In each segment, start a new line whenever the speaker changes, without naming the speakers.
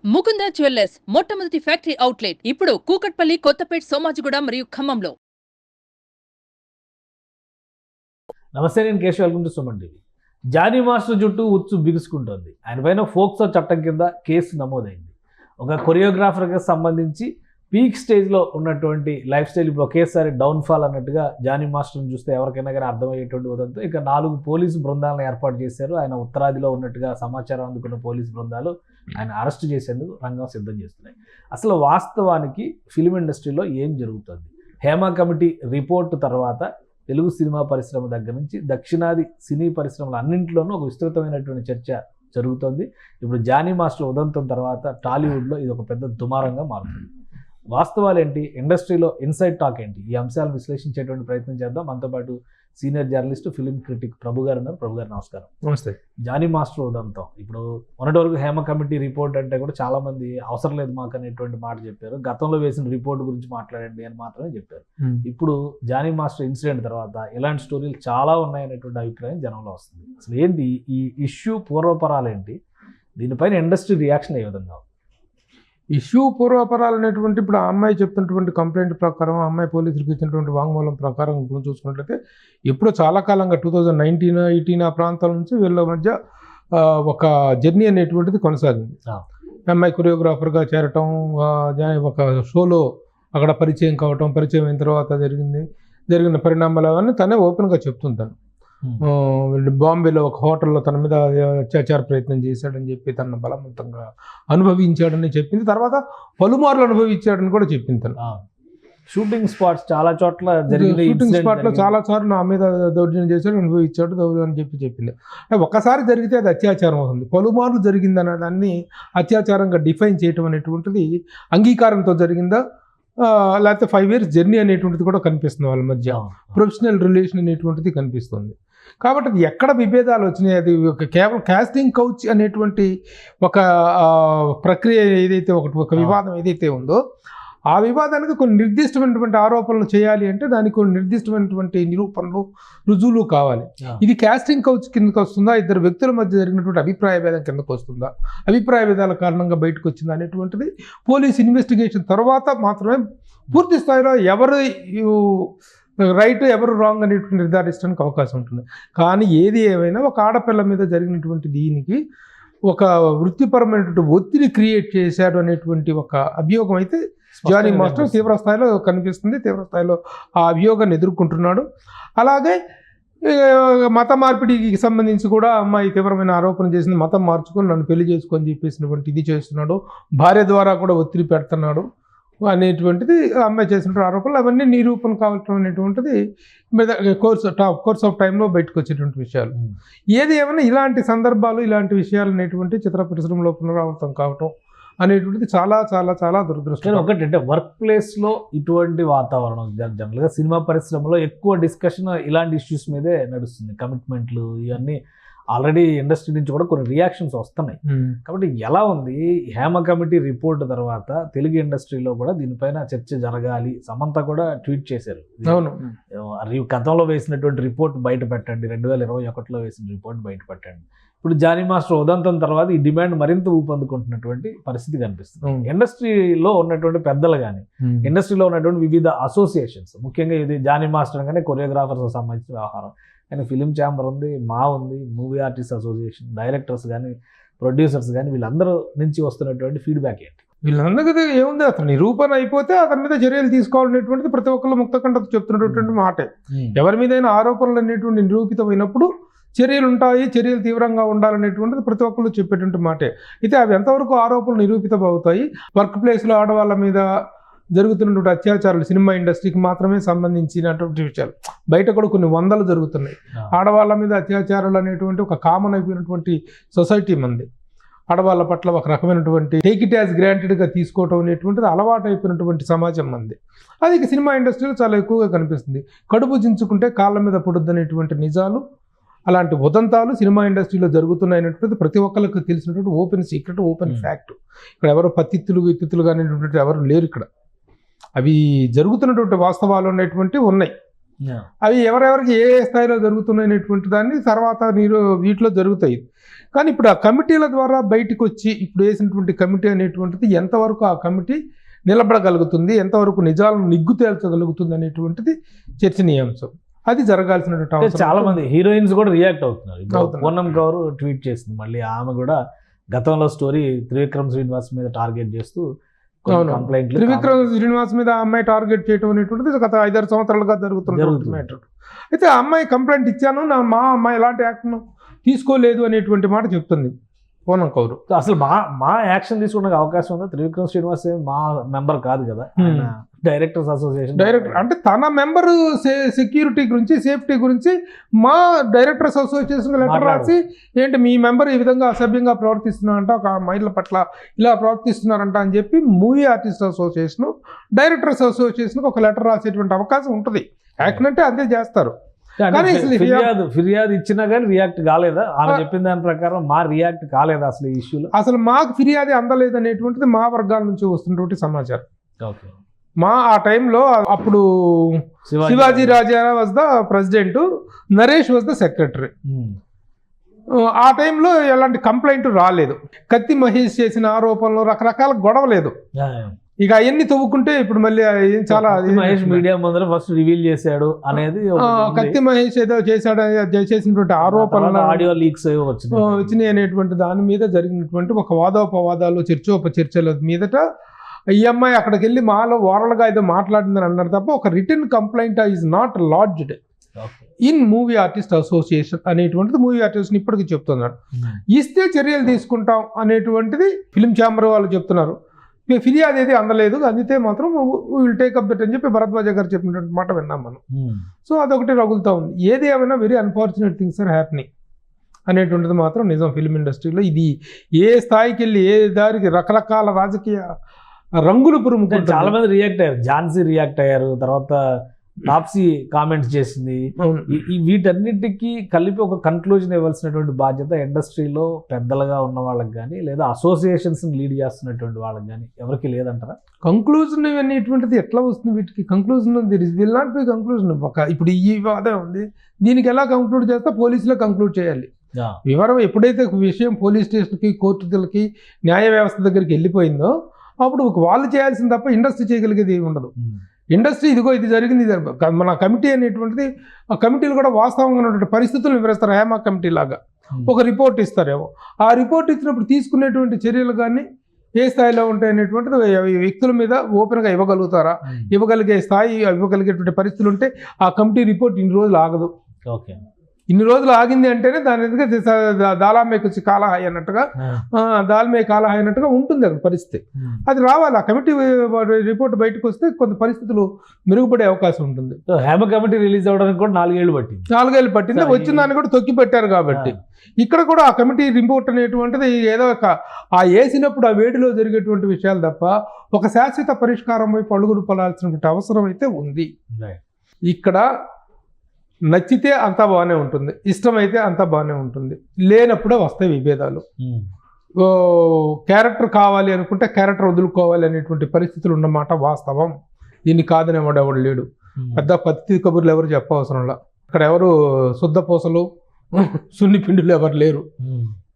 Mukunda jewellers మొట్టమొదటి factory outlet ఇప్పుడు కూకట్పల్లి, కొత్తపేట్, సోమాజిగూడ మరియు ఖమ్మంలో.
నమస్తే, నేను Keshav. Welcome to Suman TV. Jani master జుట్టు ఉచ్చు బిగుసుకుంటోంది. ఆయన పైన ఫోక్సో చట్టం కింద కేసు నమోదైంది. ఒక కొరియోగ్రాఫర్కి సంబంధించి పీక్ స్టేజ్లో ఉన్నటువంటి లైఫ్ స్టైల్ ఇప్పుడు ఒకేసారి డౌన్ఫాల్ అన్నట్టుగా జానీ మాస్టర్ని చూస్తే ఎవరికైనా కానీ అర్థమయ్యేటువంటి ఉదంతో ఇక 4 పోలీసు బృందాలను ఏర్పాటు చేశారు. ఆయన ఉత్తరాదిలో ఉన్నట్టుగా సమాచారం అందుకున్న పోలీసు బృందాలు ఆయన అరెస్ట్ చేసేందుకు రంగం సిద్ధం చేస్తున్నాయి. అసలు వాస్తవానికి ఫిలిం ఇండస్ట్రీలో ఏం జరుగుతుంది? హేమ కమిటీ రిపోర్టు తర్వాత తెలుగు సినిమా పరిశ్రమ దగ్గర నుంచి దక్షిణాది సినీ పరిశ్రమలు అన్నింటిలోనూ ఒక విస్తృతమైనటువంటి చర్చ జరుగుతోంది. ఇప్పుడు జానీ మాస్టర్ ఉదంతం తర్వాత టాలీవుడ్లో ఇది ఒక పెద్ద దుమారంగా మారుతుంది. వాస్తవాలు ఏంటి, ఇండస్ట్రీలో ఇన్సైడ్ టాక్ ఏంటి, ఈ అంశాలను విశ్లేషించేటువంటి ప్రయత్నం చేద్దాం. మనతో పాటు సీనియర్ జర్నలిస్ట్, ఫిలిం క్రిటిక్ ప్రభు గారు ఉన్నారు. ప్రభు గారు నమస్కారం.
నమస్తే.
జానీ మాస్టర్ ఉదంతం ఇప్పుడు మొన్నటి వరకు హేమ కమిటీ రిపోర్ట్ అంటే కూడా చాలా మంది అవసరం లేదు మాకు అనేటువంటి మాట చెప్పారు. గతంలో వేసిన రిపోర్ట్ గురించి మాట్లాడండి అని మాత్రమే చెప్పారు. ఇప్పుడు జానీ మాస్టర్ ఇన్సిడెంట్ తర్వాత ఇలాంటి స్టోరీలు చాలా ఉన్నాయనేటువంటి అభిప్రాయం జనంలో వస్తుంది. అసలు ఏంటి ఈ ఇష్యూ, పూర్వపరాలు ఏంటి, దీనిపైన ఇండస్ట్రీ రియాక్షన్ ఏ విధంగా?
ఇష్యూ పూర్వపరాలు అనేటువంటి ఇప్పుడు ఆ అమ్మాయి చెప్తున్నటువంటి కంప్లైంట్ ప్రకారం, ఆ అమ్మాయి పోలీసులకు ఇచ్చినటువంటి వాంగ్మూలం ప్రకారం చూసుకున్నట్లయితే ఎప్పుడో చాలా కాలంగా 2019, 18 ఆ ప్రాంతాల నుంచి వీళ్ళ మధ్య ఒక జర్నీ అనేటువంటిది కొనసాగింది. అమ్మాయి కొరియోగ్రాఫర్గా చేరటం, ఒక షోలో అక్కడ పరిచయం కావటం, పరిచయం అయిన తర్వాత జరిగిన పరిణామాలు అవన్నీ తనే ఓపెన్గా చెప్తుంటాను. బాంబేలో ఒక హోటల్లో తన మీద అత్యాచార ప్రయత్నం చేశాడని చెప్పి తనను బలవంతంగా అనుభవించాడని చెప్పింది. తర్వాత పలుమార్లు అనుభవించాడని కూడా చెప్పింది. తను
షూటింగ్ స్పాట్స్ చాలా చోట్ల
షూటింగ్ స్పాట్లో చాలా సార్లు నా మీద దౌర్జన్యం చేశాడు, అనుభవించాడు అని చెప్పింది. ఒకసారి జరిగితే అది అత్యాచారం అవుతుంది. పలుమార్లు జరిగిందనే దాన్ని అత్యాచారంగా డిఫైన్ చేయటం అనేటువంటిది అంగీకారంతో జరిగిందా, లేకపోతే 5 years జర్నీ అనేటువంటిది కూడా కనిపిస్తుంది. వాళ్ళ మధ్య ప్రొఫెషనల్ రిలేషన్ అనేటువంటిది కనిపిస్తుంది. కాబట్టి అది ఎక్కడ విభేదాలు వచ్చినాయి, అది ఒక కేవలం కాస్టింగ్ కౌచ్ అనేటువంటి ఒక ప్రక్రియ ఏదైతే ఒక వివాదం ఏదైతే ఉందో, ఆ వివాదానికి కొన్ని నిర్దిష్టమైనటువంటి ఆరోపణలు చేయాలి అంటే దానికి కొన్ని నిర్దిష్టమైనటువంటి నిరూపణలు, రుజువులు కావాలి. ఇది కాస్టింగ్ కౌచ్ కిందకు వస్తుందా, ఇద్దరు వ్యక్తుల మధ్య జరిగినటువంటి అభిప్రాయ భేదం కిందకు వస్తుందా, అభిప్రాయ భేదాల కారణంగా బయటకు వచ్చిందా అనేటువంటిది పోలీస్ ఇన్వెస్టిగేషన్ తర్వాత మాత్రమే పూర్తి స్థాయిలో ఎవరు రైట్, ఎవరు రాంగ్ అనేటువంటి నిర్ధారించడానికి అవకాశం ఉంటుంది. కానీ ఏది ఏమైనా ఒక ఆడపిల్ల మీద జరిగినటువంటి దీనికి ఒక వృత్తిపరమైనటువంటి ఒత్తిడి క్రియేట్ చేశాడు అనేటువంటి ఒక అభియోగం అయితే జానీ మాస్టర్ తీవ్ర స్థాయిలో కనిపిస్తుంది. తీవ్ర స్థాయిలో ఆ అభియోగాన్ని ఎదుర్కొంటున్నాడు. అలాగే మత మార్పిడికి సంబంధించి కూడా అమ్మాయి తీవ్రమైన ఆరోపణ చేసింది. మతం మార్చుకొని నన్ను పెళ్లి చేసుకొని చెప్పేసినటువంటి ఇది చేస్తున్నాడు, భార్య ద్వారా కూడా ఒత్తిడి పెడుతున్నాడు అనేటువంటిది అమ్మాయి చేసినటువంటి ఆరోపణలు. అవన్నీ నిరూపణ కావటం అనేటువంటిది కోర్స్ ఆఫ్ టైంలో బయటకు వచ్చేటువంటి విషయాలు. ఏది ఏమైనా ఇలాంటి సందర్భాలు, ఇలాంటి విషయాలు అనేటువంటి చిత్ర పరిశ్రమలో పునరావృతం కావటం అనేటువంటిది చాలా చాలా చాలా దురదృష్టం.
ఒకటి అంటే వర్క్ ప్లేస్లో ఇటువంటి వాతావరణం జనరల్గా సినిమా పరిశ్రమలో ఎక్కువ డిస్కషన్ ఇలాంటి ఇష్యూస్ మీదే నడుస్తుంది. కమిట్మెంట్లు ఇవన్నీ ఆల్రెడీ ఇండస్ట్రీ నుంచి కూడా కొన్ని రియాక్షన్స్ వస్తున్నాయి. కాబట్టి ఎలా ఉంది హేమ కమిటీ రిపోర్ట్ తర్వాత తెలుగు ఇండస్ట్రీలో కూడా దీనిపైన చర్చ జరగాలి. సమంత కూడా ట్వీట్ చేశారు, గతంలో వేసినటువంటి రిపోర్ట్ బయట పెట్టండి, 2021లో వేసిన రిపోర్ట్ బయట పెట్టండి. ఇప్పుడు జానీ మాస్టర్ ఉదంతం తర్వాత ఈ డిమాండ్ మరింత ఊపందుకుంటున్నటువంటి పరిస్థితి కనిపిస్తుంది. ఇండస్ట్రీలో ఉన్నటువంటి పెద్దలు కానీ, ఇండస్ట్రీలో ఉన్నటువంటి వివిధ అసోసియేషన్స్, ముఖ్యంగా ఇది జానీ మాస్టర్ కానీ కొరియోగ్రాఫర్స్ సంబంధించిన వ్యవహారం కానీ, ఫిలిం ఛాంబర్ ఉంది, ఉంది, మూవీ ఆర్టిస్ట్ అసోసియేషన్, డైరెక్టర్స్ కానీ, ప్రొడ్యూసర్స్ కానీ, వీళ్ళందరూ నుంచి వస్తున్నటువంటి ఫీడ్బ్యాక్ ఏంటి?
వీళ్ళందరికీ ఏముంది, అతను నిరూపణ అయిపోతే అతని మీద చర్యలు తీసుకోవాలనేటువంటిది ప్రతి ఒక్కళ్ళు ముక్తకంఠతో చెప్తున్నటువంటి మాటే. ఎవరి మీదైనా ఆరోపణలు అనేటువంటి నిరూపితమైనప్పుడు చర్యలు ఉంటాయి, చర్యలు తీవ్రంగా ఉండాలనేటువంటిది ప్రతి ఒక్కళ్ళు చెప్పేటువంటి మాటే. అయితే అవి ఎంతవరకు ఆరోపణలు నిరూపితం అవుతాయి? వర్క్ ప్లేస్లో ఆడవాళ్ళ మీద జరుగుతున్నటువంటి అత్యాచారాలు సినిమా ఇండస్ట్రీకి మాత్రమే సంబంధించినటువంటి విషయాలు, బయట కూడా కొన్ని వందలు జరుగుతున్నాయి. ఆడవాళ్ళ మీద అత్యాచారాలు అనేటువంటి ఒక కామన్ అయిపోయినటువంటి సొసైటీ మంది. ఆడవాళ్ళ పట్ల ఒక రకమైనటువంటి టేక్ ఇట్ యాజ్ గ్రాంటెడ్గా తీసుకోవటం అనేటువంటిది అలవాటు అయిపోయినటువంటి సమాజం మంది. అది సినిమా ఇండస్ట్రీలో చాలా ఎక్కువగా కనిపిస్తుంది. కడుపు చించుకుంటే కాళ్ళ మీద పడుద్దనేటువంటి నిజాలు, అలాంటి ఉదంతాలు సినిమా ఇండస్ట్రీలో జరుగుతున్నాయనేటువంటిది ప్రతి ఒక్కరికి తెలిసినటువంటి ఓపెన్ సీక్రెట్, ఓపెన్ ఫ్యాక్ట్. ఇక్కడ ఎవరు పత్తిత్తులు అనేటువంటి ఎవరు లేరు. ఇక్కడ అవి జరుగుతున్నటువంటి వాస్తవాలు అనేటువంటివి ఉన్నాయి. అవి ఎవరెవరికి ఏ స్థాయిలో జరుగుతున్నాయి అనేటువంటి దాన్ని తర్వాత వీటిలో జరుగుతాయి. కానీ ఇప్పుడు ఆ కమిటీల ద్వారా బయటకు వచ్చి ఇప్పుడు వేసినటువంటి కమిటీ అనేటువంటిది ఎంతవరకు ఆ కమిటీ నిలబడగలుగుతుంది, ఎంతవరకు నిజాలను నిగ్గు తేల్చగలుగుతుంది అనేటువంటిది చర్చనీయాంశం. అది జరగాల్సినటువంటి అవసరం.
చాలా మంది హీరోయిన్స్ కూడా రియాక్ట్ అవుతున్నారు. పూర్ణం గౌర్ ట్వీట్ చేసింది, మళ్ళీ ఆమె కూడా గతంలో స్టోరీ త్రివిక్రమ్ శ్రీనివాస్ మీద టార్గెట్ చేస్తూ కంప్లైంట్లు.
త్రివిక్రమ్ శ్రీనివాస్ మీద ఆ అమ్మాయి టార్గెట్ చేయడం అనేటువంటిది గత 5-6 సంవత్సరాలుగా జరుగుతుంది మ్యాటర్. అయితే ఆ అమ్మాయి కంప్లైంట్ ఇచ్చాను, మా అమ్మాయి ఎలాంటి యాక్షన్ తీసుకోలేదు అనేటువంటి మాట చెప్తుంది పూర్ణం గౌర్.
అసలు మా యాక్షన్ తీసుకునే అవకాశం ఉందా? త్రివిక్రమ్ శ్రీనివాస్ మా మెంబర్ కాదు కదా, డైరెక్టర్స్ అసోసియేషన్
డైరెక్టర్ అంటే తన మెంబర్ సెక్యూరిటీ గురించి సేఫ్టీ గురించి మా డైరెక్టర్స్ అసోసియేషన్ లెటర్ రాసి ఏంటి మీ మెంబర్ ఈ విధంగా అసభ్యంగా ప్రవర్తిస్తున్నారంట, ఒక మహిళల పట్ల ఇలా ప్రవర్తిస్తున్నారంట అని చెప్పి మూవీ ఆర్టిస్ట్ అసోసియేషన్ డైరెక్టర్స్ అసోసియేషన్కి ఒక లెటర్ రాసేటువంటి అవకాశం ఉంటుంది. యాక్షన్ అంటే అదే చేస్తారు.
ఫిర్యాదు ఇచ్చినా కానీ రియాక్ట్ కాలేదా? ఆమె చెప్పిన దాని ప్రకారం మా రియాక్ట్ కాలేదా అసలు ఈ ఇష్యూలో?
అసలు మాకు ఫిర్యాదు అందలేదు అనేటువంటిది మా వర్గాల నుంచి వస్తున్నటువంటి సమాచారం. ఆ టైంలో అప్పుడు Shivaji Raja was the president, Naresh was the secretary. ఆ టైంలో ఎలాంటి కంప్లైంట్ రాలేదు. కత్తి మహేష్ చేసిన ఆరోపణలు రకరకాల గొడవ లేదు. ఇక అవన్నీ తవ్వుకుంటే ఇప్పుడు మళ్ళీ చాలా
మహేష్ మీడియా ముందర ఫస్ట్ రివీల్ చేశాడు అనేది,
కత్తి మహేష్ ఏదో చేసినటువంటి ఆరోపణలు
ఆడియో లీక్స్
వచ్చినాయి అనేటువంటి దాని మీద జరిగినటువంటి ఒక వాదోపవాదాలు చర్చల మీదట ఈ అమ్మాయి అక్కడికి వెళ్ళి మాలో ఓరల్గా ఏదో మాట్లాడిందని అన్నారు తప్ప ఒక return complaint is not lodged in movie artist association అనేటువంటిది మూవీ ఆర్టిస్ట్ ఇప్పటికీ చెప్తున్నారు. ఇస్తే చర్యలు తీసుకుంటాం అనేటువంటిది ఫిలిం ఛాంబర్ వాళ్ళు చెప్తున్నారు. ఫిర్యాదు ఏది అందలేదు, అందితే మాత్రం విల్ టేకప్ దట్ అని చెప్పి భరద్వాజ గారు చెప్పినటువంటి మాట విన్నాం మనం. సో అదొకటి రగులుతూ ఉంది. ఏది ఏమైనా very unfortunate things are happening అనేటువంటిది మాత్రం నిజం. ఫిలిం ఇండస్ట్రీలో ఇది ఏ స్థాయికి వెళ్ళి ఏ దారికి రకరకాల రాజకీయ రంగులు పురుముకుంటారు.
చాలా మంది రియాక్ట్ అయ్యారు. ఝాన్సీ రియాక్ట్ అయ్యారు, తర్వాత టాప్సీ కామెంట్స్ చేసింది. వీటన్నిటికీ కలిపి ఒక కన్క్లూజన్ ఇవ్వాల్సినటువంటి బాధ్యత ఇండస్ట్రీలో పెద్దలుగా ఉన్న వాళ్ళకి కానీ లేదా అసోసియేషన్స్ లీడ్ చేస్తున్నటువంటి వాళ్ళకి కానీ ఎవరికి లేదంటారా?
కంక్లూజన్ అనేటువంటిది ఎట్లా వస్తుంది? వీటికి conclusion will not be conclusion. ఇప్పుడు ఈ వాదం ఉంది, దీనికి ఎలా కంక్లూడ్ చేస్తా? పోలీసులో కంక్లూడ్ చేయాలి. వివరం ఎప్పుడైతే విషయం పోలీస్ స్టేషన్కి కోర్టులకి న్యాయ వ్యవస్థ దగ్గరికి వెళ్ళిపోయిందో అప్పుడు వాళ్ళు చేయాల్సింది తప్ప ఇండస్ట్రీ చేయగలిగేది ఏమి ఉండదు. ఇండస్ట్రీ ఇదిగో ఇది జరిగింది, మన కమిటీ అనేటువంటిది ఆ కమిటీలు కూడా వాస్తవంగా ఉన్నటువంటి పరిస్థితులను వివరిస్తారు. హేమా కమిటీ లాగా ఒక రిపోర్ట్ ఇస్తారేమో, ఆ రిపోర్ట్ ఇచ్చినప్పుడు తీసుకునేటువంటి చర్యలు కానీ ఏ స్థాయిలో ఉంటాయి అనేటువంటిది వ్యక్తుల మీద ఓపెన్గా ఇవ్వగలుగుతారా, ఇవ్వగలిగే స్థాయి ఇవ్వగలిగేటువంటి పరిస్థితులు ఉంటే ఆ కమిటీ రిపోర్ట్ ఇన్ని రోజులు ఆగదు.
ఓకే,
ఇన్ని రోజులు ఆగింది అంటేనే దాని ఎందుకంటే దాలామేకి వచ్చి కాలహాయి అన్నట్టుగా దాల్మే కాలహాయి అన్నట్టుగా ఉంటుంది అది పరిస్థితి. అది రావాలి. ఆ కమిటీ రిపోర్ట్ బయటకు వస్తే కొంత పరిస్థితులు మెరుగుపడే అవకాశం ఉంటుంది.
హేమ కమిటీ రిలీజ్ అవ్వడానికి కూడా 4 ఏళ్ళు పట్టింది. వచ్చిన దాన్ని కూడా తొక్కి పెట్టారు కాబట్టి ఇక్కడ కూడా ఆ కమిటీ రిపోర్ట్ అనేటువంటిది ఏదో ఆ వేసినప్పుడు ఆ వేడిలో జరిగేటువంటి విషయాలు తప్ప ఒక శాశ్వత పరిష్కారం వైపు అడుగులు పడాల్సినటువంటి అవసరం అయితే ఉంది. ఇక్కడ నచ్చితే అంతా బాగానే ఉంటుంది, ఇష్టమైతే అంతా బాగానే ఉంటుంది, లేనప్పుడే వస్తాయి విభేదాలు. క్యారెక్టర్ కావాలి అనుకుంటే క్యారెక్టర్ వదులుకోవాలి అనేటువంటి పరిస్థితులు ఉన్నమాట వాస్తవం. దీన్ని కాదనేవాడు ఎవడు లేడు. పెద్ద పత్తి కబుర్లు ఎవరు చెప్పవసరంలా. ఇక్కడ ఎవరు శుద్ధపూసలు సున్నిపిండులు ఎవరు లేరు.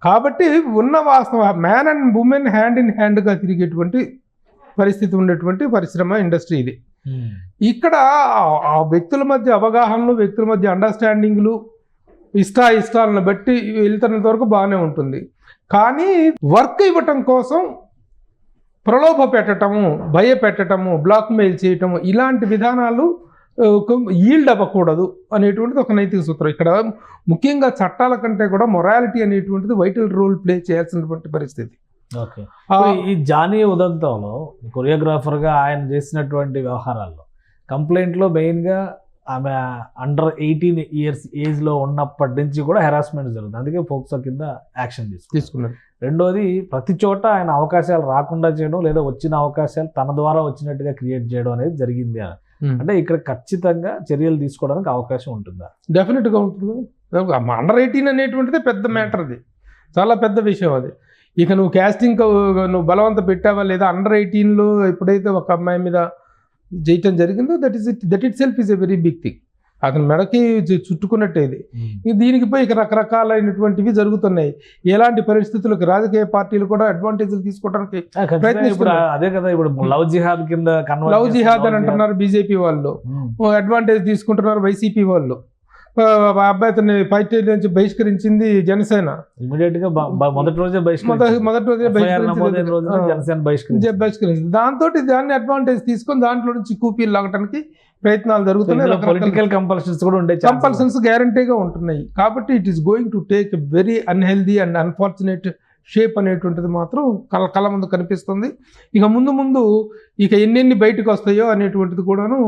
కాబట్టి ఉన్న వాస్తవ man and women hand in హ్యాండ్గా తిరిగేటువంటి పరిస్థితి ఉండేటువంటి పరిశ్రమ ఇండస్ట్రీ ఇది. ఇక్కడ ఆ వ్యక్తుల మధ్య అవగాహనలు, వ్యక్తుల మధ్య అండర్స్టాండింగ్లు, ఇష్టాలను బట్టి వెళ్తున్నంత వరకు బాగానే ఉంటుంది. కానీ వర్క్ ఇవ్వటం కోసం ప్రలోభ పెట్టడము, భయపెట్టడము, బ్లాక్మెయిల్ చేయటము ఇలాంటి విధానాలు ఈల్డ్ అవ్వకూడదు అనేటువంటిది ఒక నైతిక సూత్రం. ఇక్కడ ముఖ్యంగా చట్టాల కంటే కూడా మొరాలిటీ అనేటువంటిది వైటల్ రోల్ ప్లే చేయాల్సినటువంటి పరిస్థితి. ఓకే, ఈ జానీ ఉదంతంలో కొరియోగ్రాఫర్గా ఆయన చేసినటువంటి వ్యవహారాల్లో కంప్లైంట్లో మెయిన్గా ఆమె అండర్ 18 years ఏజ్లో ఉన్నప్పటి నుంచి కూడా హెరాస్మెంట్ జరుగుతుంది. అందుకే పోక్సో కింద యాక్షన్ తీసుకున్నారు. రెండోది, ప్రతి చోట ఆయన అవకాశాలు రాకుండా చేయడం లేదా వచ్చిన అవకాశాలు తన ద్వారా వచ్చినట్టుగా క్రియేట్ చేయడం అనేది జరిగింది. అంటే ఇక్కడ ఖచ్చితంగా చర్యలు తీసుకోవడానికి అవకాశం ఉంటుందా?
డెఫినెట్గా ఉంటుంది. అండర్ 18 అనేటువంటిది పెద్ద మ్యాటర్, అది చాలా పెద్ద విషయం. అది ఇక నువ్వు క్యాస్టింగ్ నువ్వు బలవంత పెట్టావా లేదా అండర్ 18లో ఎప్పుడైతే ఒక అమ్మాయి మీద చేయటం జరిగిందో that itself is a very big thing. అతని మెడకి చుట్టుకున్నట్టే ఇది. దీనికి పోయి ఇక రకరకాలైనటువంటివి జరుగుతున్నాయి. ఎలాంటి పరిస్థితులకు రాజకీయ పార్టీలు కూడా అడ్వాంటేజ్లు తీసుకోవడానికి
ఇప్పుడు అదే కదా, ఇప్పుడు లవ్ జిహాద్ కింద
లవ్ జిహాద్ అని అంటున్నారు బీజేపీ వాళ్ళు, అడ్వాంటేజ్ తీసుకుంటున్నారు వైసీపీ వాళ్ళు. అబ్బాయి అతన్ని పార్టీ నుంచి బహిష్కరించింది జనసేన.
ఇమీడియట్ గా మొదటి రోజే
బహిష్కరించింది. దాంతో దాన్ని అడ్వాంటేజ్ తీసుకొని దాంట్లో నుంచి కూపీలు లాగడానికి ప్రయత్నాలు జరుగుతున్నాయి.
పొలిటికల్ కంపల్షన్స్ కూడా ఉండే
కంపల్షన్స్ గ్యారంటీగా ఉంటున్నాయి. కాబట్టి it is going to take very unhealthy and unfortunate shape అనేటువంటిది మాత్రం కళ్ళ ముందు కనిపిస్తుంది. ఇక ముందు ఇక ఎన్నెన్ని బయటకు వస్తాయో అనేటువంటిది కూడాను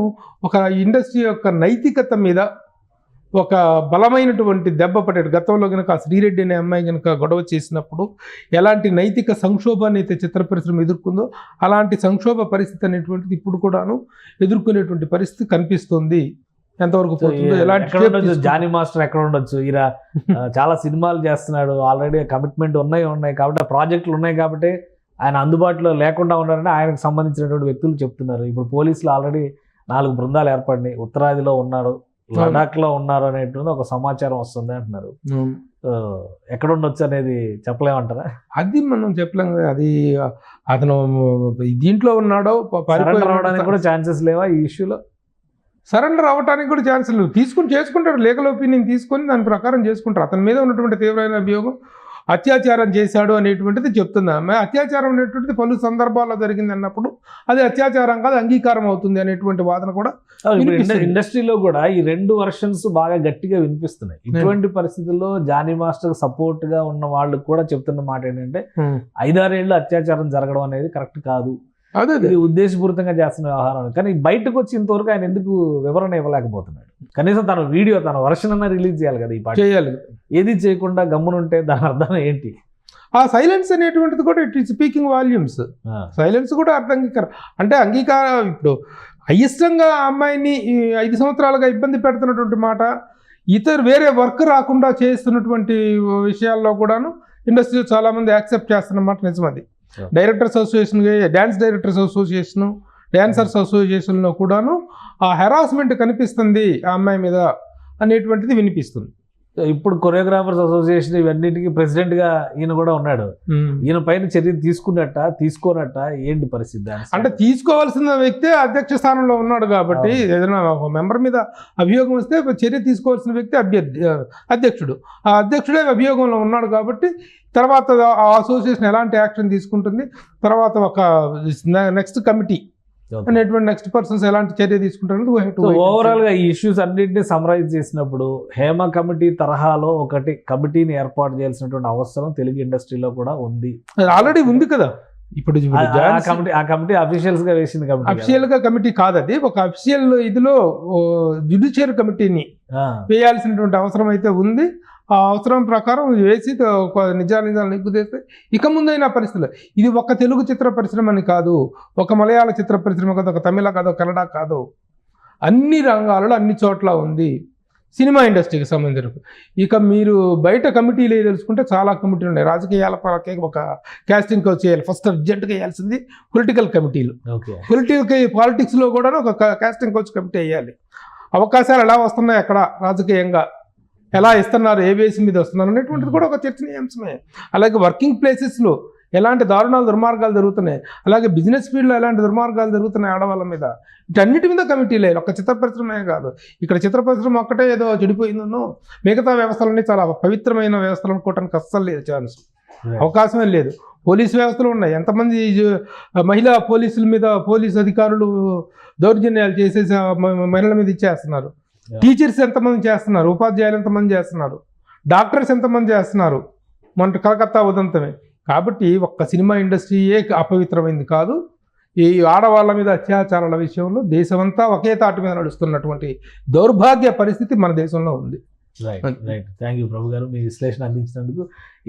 ఒక ఇండస్ట్రీ యొక్క నైతికత మీద ఒక బలమైనటువంటి దెబ్బ పడేది. గతంలో కనుక శ్రీరెడ్డి అనే అమ్మాయి కనుక గొడవ చేసినప్పుడు ఎలాంటి నైతిక సంక్షోభాన్ని అయితే చిత్ర పరిశ్రమ ఎదుర్కొందో అలాంటి సంక్షోభ పరిస్థితి అనేటువంటిది ఇప్పుడు కూడాను ఎదుర్కొనేటువంటి పరిస్థితి కనిపిస్తుంది. ఎంతవరకు పోతుందో, ఎలాంటి
జానీ మాస్టర్ ఎక్కడ ఉండొచ్చు, ఈయన చాలా సినిమాలు చేస్తున్నాడు, ఆల్రెడీ కమిట్మెంట్ ఉన్నాయి కాబట్టి ప్రాజెక్టులు ఉన్నాయి కాబట్టి ఆయన అందుబాటులో లేకుండా ఉన్నారని ఆయనకు సంబంధించినటువంటి వ్యక్తులు చెప్తున్నారు. ఇప్పుడు పోలీసులు ఆల్రెడీ 4 బృందాలు ఏర్పడినాయి, ఉత్తరాదిలో ఉన్నారు, లడాక్ లో ఉన్నారు అనేటువంటి ఒక సమాచారం వస్తుంది అంటున్నారు. ఎక్కడ ఉండొచ్చు అనేది చెప్పలేమంటారా?
అది మనం చెప్పలేం. అది అతను దీంట్లో ఉన్నాడో
రావడానికి కూడా ఛాన్సెస్ లేవా ఈ ఇష్యూలో?
సరెండర్ అవ్వడానికి కూడా ఛాన్సెస్ లేవు. చేసుకుంటారు, లీగల్ ఒపీనియన్ తీసుకొని దాని ప్రకారం చేసుకుంటారు. అతని మీద ఉన్నటువంటి తీవ్రమైన అభియోగం అత్యాచారం చేశాడు అనేటువంటిది చెప్తుంది. అత్యాచారం అనేటువంటిది పలు సందర్భాల్లో జరిగింది అన్నప్పుడు అది అత్యాచారం కాదు, అంగీకారం అవుతుంది అనేటువంటి వాదన కూడా
ఇండస్ట్రీలో కూడా ఈ 2 వర్షన్స్ బాగా గట్టిగా వినిపిస్తున్నాయి. ఇటువంటి పరిస్థితుల్లో జానీ మాస్టర్ సపోర్ట్ గా ఉన్న వాళ్ళు కూడా చెప్తున్న మాట ఏంటంటే 5-6 ఏళ్ళు అత్యాచారం జరగడం అనేది కరెక్ట్ కాదు, ఇది ఉద్దేశపూరితంగా చేస్తున్న వ్యవహారం. కానీ బయటకు వచ్చి ఇంతవరకు ఆయన ఎందుకు వివరణ ఇవ్వలేకపోతున్నాడు? కనీసం తన వర్షన్ అన్న రిలీజ్ చేయాలి కదా. ఈ పాట
చేయాలి,
ఏది చేయకుండా గమ్మునుంటే దాని అర్థం ఏంటి?
ఆ సైలెన్స్ అనేటువంటిది కూడా it is speaking volumes. Silence కూడా అంగీకారం అంటే అంగీకారం. ఇప్పుడు అయిష్టంగా అమ్మాయిని 5 సంవత్సరాలుగా ఇబ్బంది పెడుతున్నటువంటి మాట, వేరే వర్క్ రాకుండా చేస్తున్నటువంటి విషయాల్లో కూడాను ఇండస్ట్రీలో చాలా మంది యాక్సెప్ట్ చేస్తున్నమాట నిజమది. Directors association, dance directors association, dancers అసోసియేషన్లో కూడాను ఆ హెరాస్మెంట్ కనిపిస్తుంది ఆ అమ్మాయి మీద అనేటువంటిది వినిపిస్తుంది.
ఇప్పుడు కొరియోగ్రాఫర్స్ అసోసియేషన్ ఇవన్నిటికీ ప్రెసిడెంట్ గా ఈయన కూడా ఉన్నాడు. ఈయన పైన చర్య తీసుకోనట్ట ఏంటి పరిస్థితి?
అంటే తీసుకోవాల్సిన వ్యక్తే అధ్యక్ష స్థానంలో ఉన్నాడు కాబట్టి ఏదైనా ఒక మెంబర్ మీద అభియోగం వస్తే చర్య తీసుకోవాల్సిన వ్యక్తి అధ్యక్షుడు. ఆ అధ్యక్షుడే అభియోగంలో ఉన్నాడు కాబట్టి తర్వాత ఆ అసోసియేషన్ ఎలాంటి యాక్షన్ తీసుకుంటుంది, తర్వాత ఒక నెక్స్ట్ కమిటీ అనేటువంటి నెక్స్ట్ పర్సన్స్ ఎలాంటి చర్య తీసుకుంటారు.
ఓవరాల్ గా ఈ ఇష్యూస్ అన్నింటినీ సమరైజ్ చేసినప్పుడు హేమ కమిటీ తరహాలో ఒకటి కమిటీని ఏర్పాటు చేయాల్సినటువంటి అవసరం తెలుగు ఇండస్ట్రీలో కూడా ఉంది.
ఆల్రెడీ ఉంది కదా. ఇప్పుడు
ఆ కమిటీ అఫీషియల్స్ గా వేసింది.
అఫీషియల్ గా కమిటీ కాదు, అది ఒక అఫీషియల్ ఇదిలో జ్యుడిషియరీ కమిటీని వేయాల్సినటువంటి అవసరం అయితే ఉంది. ఆ అవసరం ప్రకారం వేసి నిజాలు నిగ్గు చేస్తే ఇక ముందైన పరిస్థితులు ఇది ఒక తెలుగు చిత్ర పరిశ్రమ అని కాదు, ఒక మలయాళ చిత్ర పరిశ్రమ కాదు, ఒక తమిళ కాదు, కన్నడ కాదు, అన్ని రంగాలలో అన్ని చోట్ల ఉంది సినిమా ఇండస్ట్రీకి సంబంధించిన. ఇక మీరు బయట కమిటీలు తెలుసుకుంటే చాలా కమిటీలు ఉన్నాయి. రాజకీయాల పరకే ఒక కాస్టింగ్ కౌచ్ చేయాలి, ఫస్ట్ అర్జెంట్గా వేయాల్సింది పొలిటికల్ కమిటీలు. పాలిటిక్స్లో కూడా ఒక కాస్టింగ్ కౌచ్ కమిటీ వేయాలి. అవకాశాలు ఎలా వస్తున్నాయి, అక్కడ రాజకీయంగా ఎలా ఇస్తున్నారు, ఏ బేస్ మీద వస్తున్నారు అనేటువంటిది కూడా ఒక చర్చనీయాంశమే. అలాగే వర్కింగ్ ప్లేసెస్లో ఎలాంటి దారుణాలు దుర్మార్గాలు జరుగుతున్నాయి, అలాగే బిజినెస్ ఫీల్డ్లో ఎలాంటి దుర్మార్గాలు జరుగుతున్నాయి ఆడవాళ్ళ మీద, వీటన్నిటి మీద కమిటీలే. ఒక చిత్ర పరిశ్రమే కాదు, ఇక్కడ చిత్ర పరిశ్రమ ఒక్కటే ఏదో చెడిపోయిందనో మిగతా వ్యవస్థలన్నీ చాలా పవిత్రమైన వ్యవస్థలు అనుకోవటానికి అస్సలు లేదు, ఛాన్స్ అవకాశమే లేదు. పోలీసు వ్యవస్థలు ఉన్నాయి, ఎంతమంది మహిళా పోలీసుల మీద పోలీసు అధికారులు దౌర్జన్యాలు చేసేసి మహిళల మీద ఇచ్చేస్తున్నారు. టీచర్స్ ఎంతమంది చేస్తున్నారు, ఉపాధ్యాయులు ఎంతమంది చేస్తున్నారు, డాక్టర్స్ ఎంతమంది చేస్తున్నారు, మన కలకత్తా ఉదంతమే. కాబట్టి ఒక్క సినిమా ఇండస్ట్రీయే అపవిత్రమైంది కాదు. ఈ ఆడవాళ్ళ మీద అత్యాచారాల విషయంలో దేశమంతా ఒకే తాటి మీద నడుస్తున్నటువంటి దౌర్భాగ్య పరిస్థితి మన దేశంలో ఉంది.
రైట్. థ్యాంక్ యూ ప్రభు గారు, మీ విశ్లేషణ అందించినందుకు.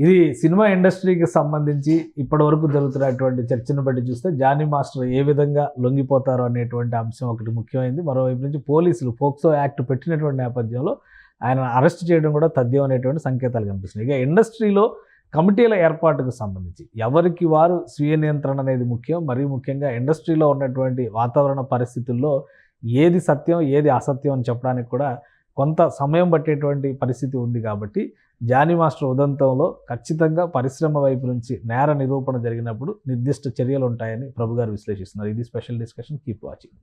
ఇది సినిమా ఇండస్ట్రీకి సంబంధించి ఇప్పటి వరకు జరుగుతున్నటువంటి చర్చను బట్టి చూస్తే జానీ మాస్టర్ ఏ విధంగా లొంగిపోతారో అనేటువంటి అంశం ఒకటి ముఖ్యమైనది. మరోవైపు నుంచి పోలీసులు పోక్సో యాక్ట్ పెట్టినటువంటి నేపథ్యంలో ఆయన అరెస్ట్ చేయడం కూడా తథ్యం అనేటువంటి సంకేతాలు కనిపిస్తున్నాయి. ఇక ఇండస్ట్రీలో కమిటీల ఏర్పాటుకు సంబంధించి ఎవరికి వారు స్వీయ నియంత్రణ అనేది ముఖ్యం. మరీ ముఖ్యంగా ఇండస్ట్రీలో ఉన్నటువంటి వాతావరణ పరిస్థితుల్లో ఏది సత్యం ఏది అసత్యం అని చెప్పడానికి కూడా కొంత సమయం పట్టేటువంటి పరిస్థితి ఉంది కాబట్టి జానీ మాస్టర్ ఉదంతంలో ఖచ్చితంగా పరిశ్రమ వైపు నుంచి నేర నిరూపణ జరిగినప్పుడు నిర్దిష్ట చర్యలు ఉంటాయని ప్రభు గారు విశ్లేషిస్తున్నారు. ఇది స్పెషల్ డిస్కషన్. Keep watching.